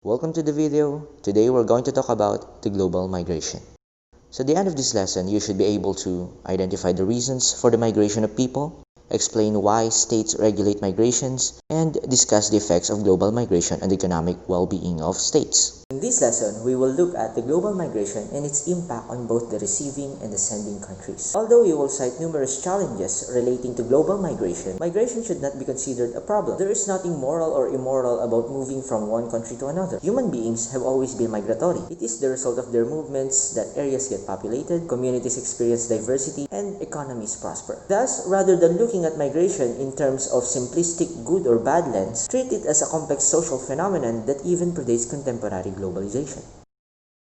Welcome to the video. Today we're going to talk about the global migration. So at the end of this lesson, you should be able to identify the reasons for the migration of people, explain why states regulate migrations, and discuss the effects of global migration on the economic well-being of states. In this lesson, we will look at the global migration and its impact on both the receiving and the sending countries. Although we will cite numerous challenges relating to global migration, migration should not be considered a problem. There is nothing moral or immoral about moving from one country to another. Human beings have always been migratory. It is the result of their movements that areas get populated, communities experience diversity, and economies prosper. Thus, rather than looking at migration in terms of simplistic good or bad lens, treat it as a complex social phenomenon that even predates contemporary globalization.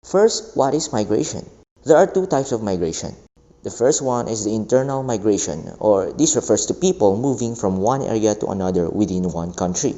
First, what is migration? There are two types of migration. The first one is the internal migration, or this refers to people moving from one area to another within one country.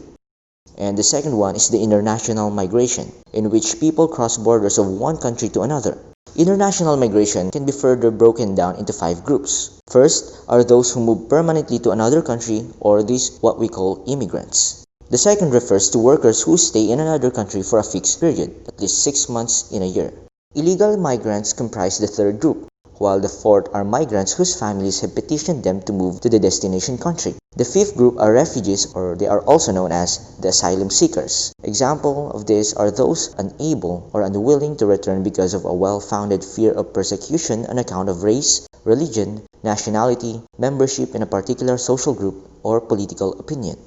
And the second one is the international migration, in which people cross borders of one country to another. International migration can be further broken down into 5 groups. First are those who move permanently to another country, or these what we call immigrants. The second refers to workers who stay in another country for a fixed period, at least 6 months in a year. Illegal migrants comprise the third group, while the fourth are migrants whose families have petitioned them to move to the destination country. The fifth group are refugees, or they are also known as the asylum seekers. Example of this are those unable or unwilling to return because of a well-founded fear of persecution on account of race, religion, nationality, membership in a particular social group, or political opinion.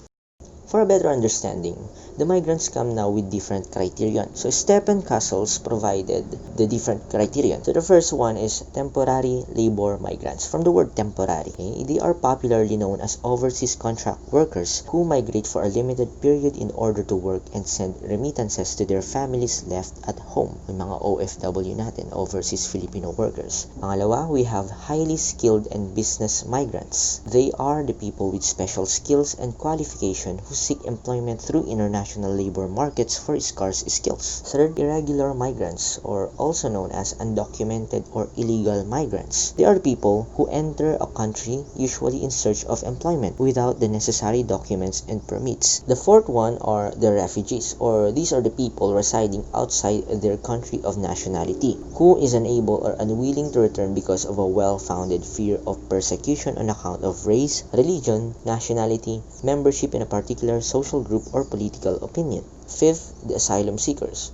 For a better understanding, the migrants come now with different criterion. So Stephen Castles provided the different criterion. So the first one is temporary labor migrants. From the word temporary, they are popularly known as overseas contract workers who migrate for a limited period in order to work and send remittances to their families left at home. Yung mga OFW natin, overseas Filipino workers. Pangalawa, we have highly skilled and business migrants. They are the people with special skills and qualification who seek employment through international labor markets for scarce skills. Third, irregular migrants, or also known as undocumented or illegal migrants. They are people who enter a country usually in search of employment without the necessary documents and permits. The fourth one are the refugees, or these are the people residing outside their country of nationality, who is unable or unwilling to return because of a well-founded fear of persecution on account of race, religion, nationality, membership in a particular social group or political opinion. Fifth, the asylum seekers.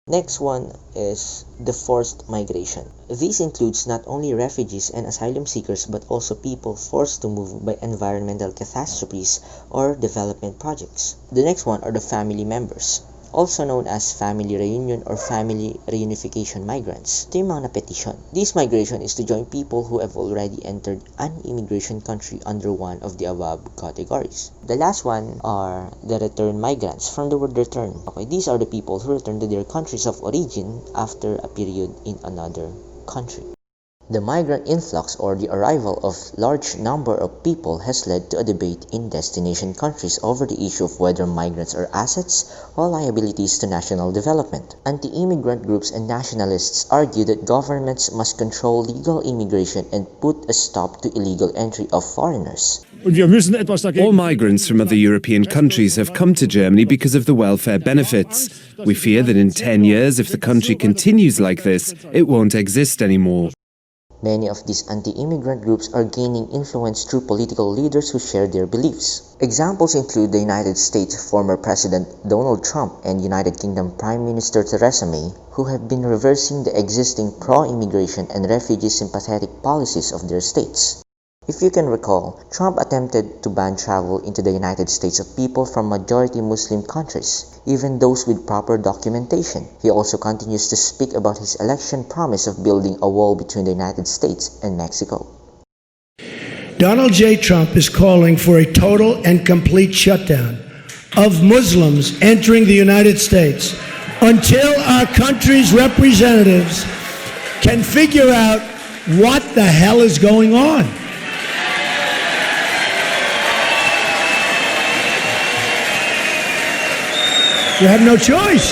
Next one is the forced migration. This includes not only refugees and asylum seekers but also people forced to move by environmental catastrophes or development projects. The next one are the family members, also known as family reunion or family reunification migrants. Ito yung mga na-petition. This migration is to join people who have already entered an immigration country under one of the above categories. The last one are the return migrants, from the word return. Okay, these are the people who return to their countries of origin after a period in another country. The migrant influx or the arrival of large number of people has led to a debate in destination countries over the issue of whether migrants are assets or liabilities to national development. Anti-immigrant groups and nationalists argue that governments must control legal immigration and put a stop to illegal entry of foreigners. All migrants from other European countries have come to Germany because of the welfare benefits. We fear that in 10 years, if the country continues like this, it won't exist anymore. Many of these anti-immigrant groups are gaining influence through political leaders who share their beliefs. Examples include the United States former President Donald Trump and United Kingdom Prime Minister Theresa May, who have been reversing the existing pro-immigration and refugee sympathetic policies of their states. If you can recall, Trump attempted to ban travel into the United States of people from majority Muslim countries, even those with proper documentation. He also continues to speak about his election promise of building a wall between the United States and Mexico. Donald J. Trump is calling for a total and complete shutdown of Muslims entering the United States until our country's representatives can figure out what the hell is going on. We have no choice.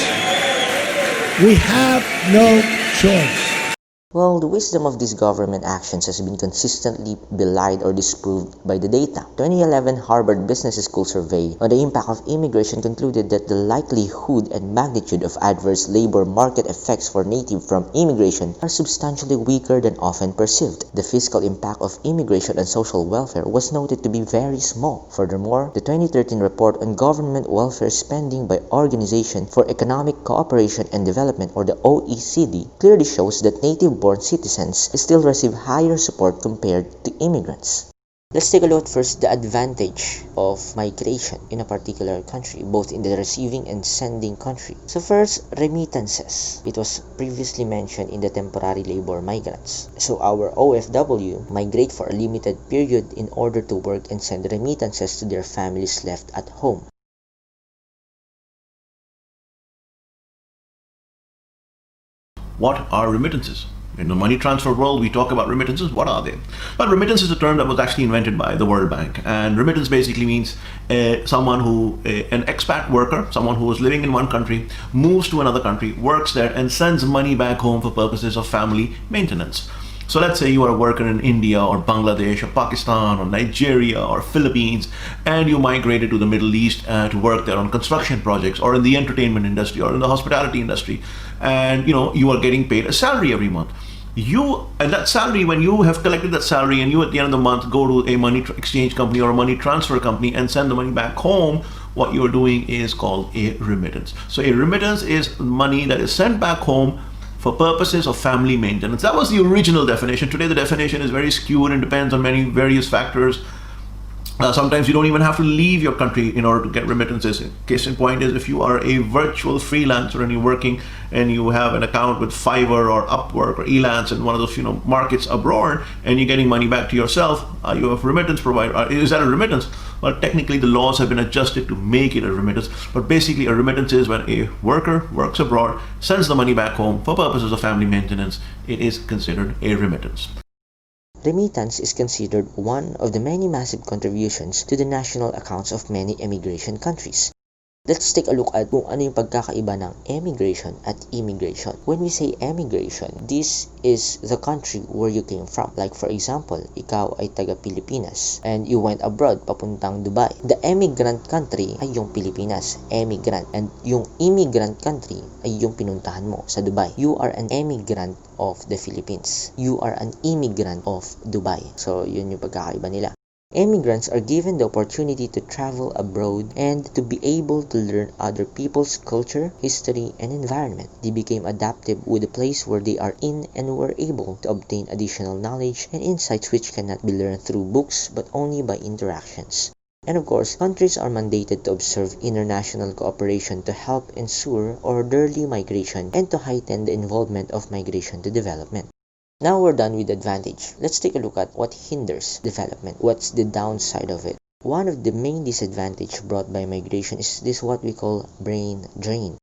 We have no choice. Well, the wisdom of these government actions has been consistently belied or disproved by the data. 2011 Harvard Business School survey on the impact of immigration concluded that the likelihood and magnitude of adverse labor market effects for native from immigration are substantially weaker than often perceived. The fiscal impact of immigration on social welfare was noted to be very small. Furthermore, the 2013 report on government welfare spending by Organization for Economic Cooperation and Development, or the OECD, clearly shows that native-born citizens still receive higher support compared to immigrants. Let's take a look at first the advantage of migration in a particular country, both in the receiving and sending country. So first, remittances. It was previously mentioned in the temporary labor migrants. So our OFW migrate for a limited period in order to work and send remittances to their families left at home. What are remittances? In the money transfer world, we talk about remittances. What are they? But remittance is a term that was actually invented by the World Bank. And remittance basically means someone who, an expat worker, someone who is living in one country, moves to another country, works there, and sends money back home for purposes of family maintenance. So let's say you are a worker in India or Bangladesh or Pakistan or Nigeria or Philippines, and you migrated to the Middle East to work there on construction projects or in the entertainment industry or in the hospitality industry. And you are getting paid a salary every month. And that salary, when you have collected that salary and you at the end of the month go to a money exchange company or a money transfer company and send the money back home, what you are doing is called a remittance. So a remittance is money that is sent back home for purposes of family maintenance. That was the original definition. Today the definition is very skewed and depends on many various factors. Sometimes you don't even have to leave your country in order to get remittances. Case in point is if you are a virtual freelancer and you're working and you have an account with Fiverr or Upwork or Elance and one of those markets abroad, and you're getting money back to yourself, you have remittance provider. Is that a remittance? Well, technically the laws have been adjusted to make it a remittance, but basically a remittance is when a worker works abroad, sends the money back home for purposes of family maintenance. It is considered a remittance. Remittance is considered one of the many massive contributions to the national accounts of many emigration countries. Let's take a look at kung ano yung pagkakaiba ng emigration at immigration. When we say emigration, this is the country where you came from. Like for example, ikaw ay taga Pilipinas and you went abroad papuntang Dubai. The emigrant country ay yung Pilipinas, emigrant. And yung immigrant country ay yung pinuntahan mo sa Dubai. You are an emigrant of the Philippines. You are an immigrant of Dubai. So yun yung pagkakaiba nila. Immigrants are given the opportunity to travel abroad and to be able to learn other people's culture, history, and environment. They became adaptive with the place where they are in and were able to obtain additional knowledge and insights which cannot be learned through books but only by interactions. And of course, countries are mandated to observe international cooperation to help ensure orderly migration and to heighten the involvement of migration to development. Now we're done with advantage. Let's take a look at what hinders development. What's the downside of it? One of the main disadvantages brought by migration is this what we call brain drain.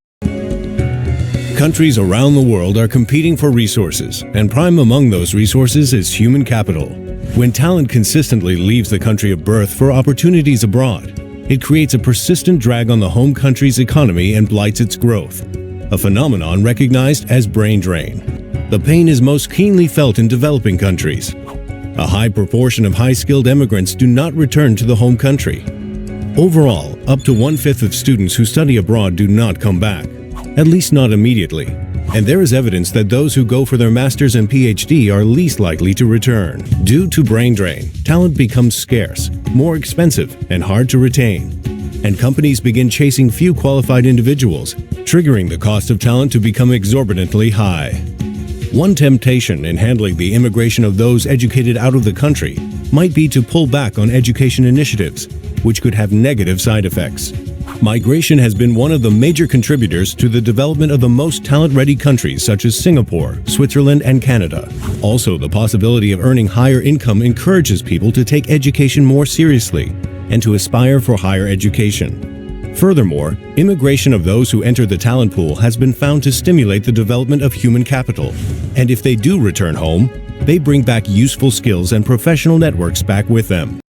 Countries around the world are competing for resources, and prime among those resources is human capital. When talent consistently leaves the country of birth for opportunities abroad, it creates a persistent drag on the home country's economy and blights its growth, a phenomenon recognized as brain drain. The pain is most keenly felt in developing countries. A high proportion of high-skilled immigrants do not return to the home country. Overall, up to 1/5 of students who study abroad do not come back, at least not immediately. And there is evidence that those who go for their master's and PhD are least likely to return. Due to brain drain, talent becomes scarce, more expensive, and hard to retain. And companies begin chasing few qualified individuals, triggering the cost of talent to become exorbitantly high. One temptation in handling the immigration of those educated out of the country might be to pull back on education initiatives, which could have negative side effects. Migration has been one of the major contributors to the development of the most talent-ready countries such as Singapore, Switzerland, and Canada. Also, the possibility of earning higher income encourages people to take education more seriously and to aspire for higher education. Furthermore, immigration of those who enter the talent pool has been found to stimulate the development of human capital. And if they do return home, they bring back useful skills and professional networks back with them.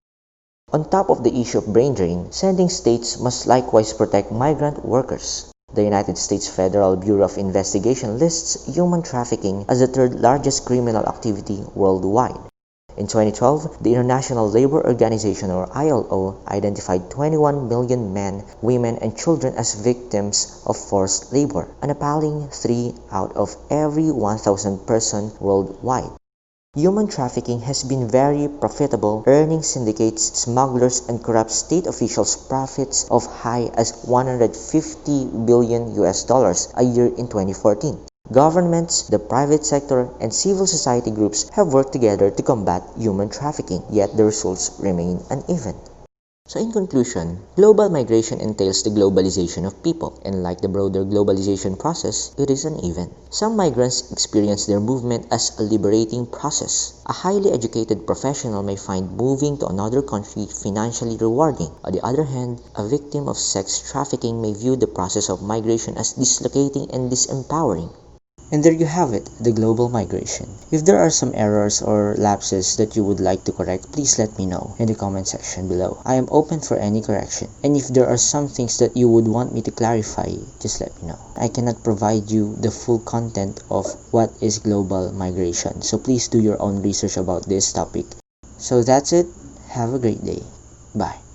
On top of the issue of brain drain, sending states must likewise protect migrant workers. The United States Federal Bureau of Investigation lists human trafficking as the third largest criminal activity worldwide. In 2012, the International Labor Organization or ILO identified 21 million men, women, and children as victims of forced labor, an appalling 3 out of every 1,000 persons worldwide. Human trafficking has been very profitable, earning syndicates, smugglers, and corrupt state officials profits of high as $150 billion a year in 2014. Governments, the private sector, and civil society groups have worked together to combat human trafficking, yet the results remain uneven. So in conclusion, global migration entails the globalization of people, and like the broader globalization process, it is uneven. Some migrants experience their movement as a liberating process. A highly educated professional may find moving to another country financially rewarding. On the other hand, a victim of sex trafficking may view the process of migration as dislocating and disempowering. And there you have it, the global migration. If there are some errors or lapses that you would like to correct, please let me know in the comment section below. I am open for any correction. And if there are some things that you would want me to clarify, just let me know. I cannot provide you the full content of what is global migration, so please do your own research about this topic. So that's it. Have a great day. Bye.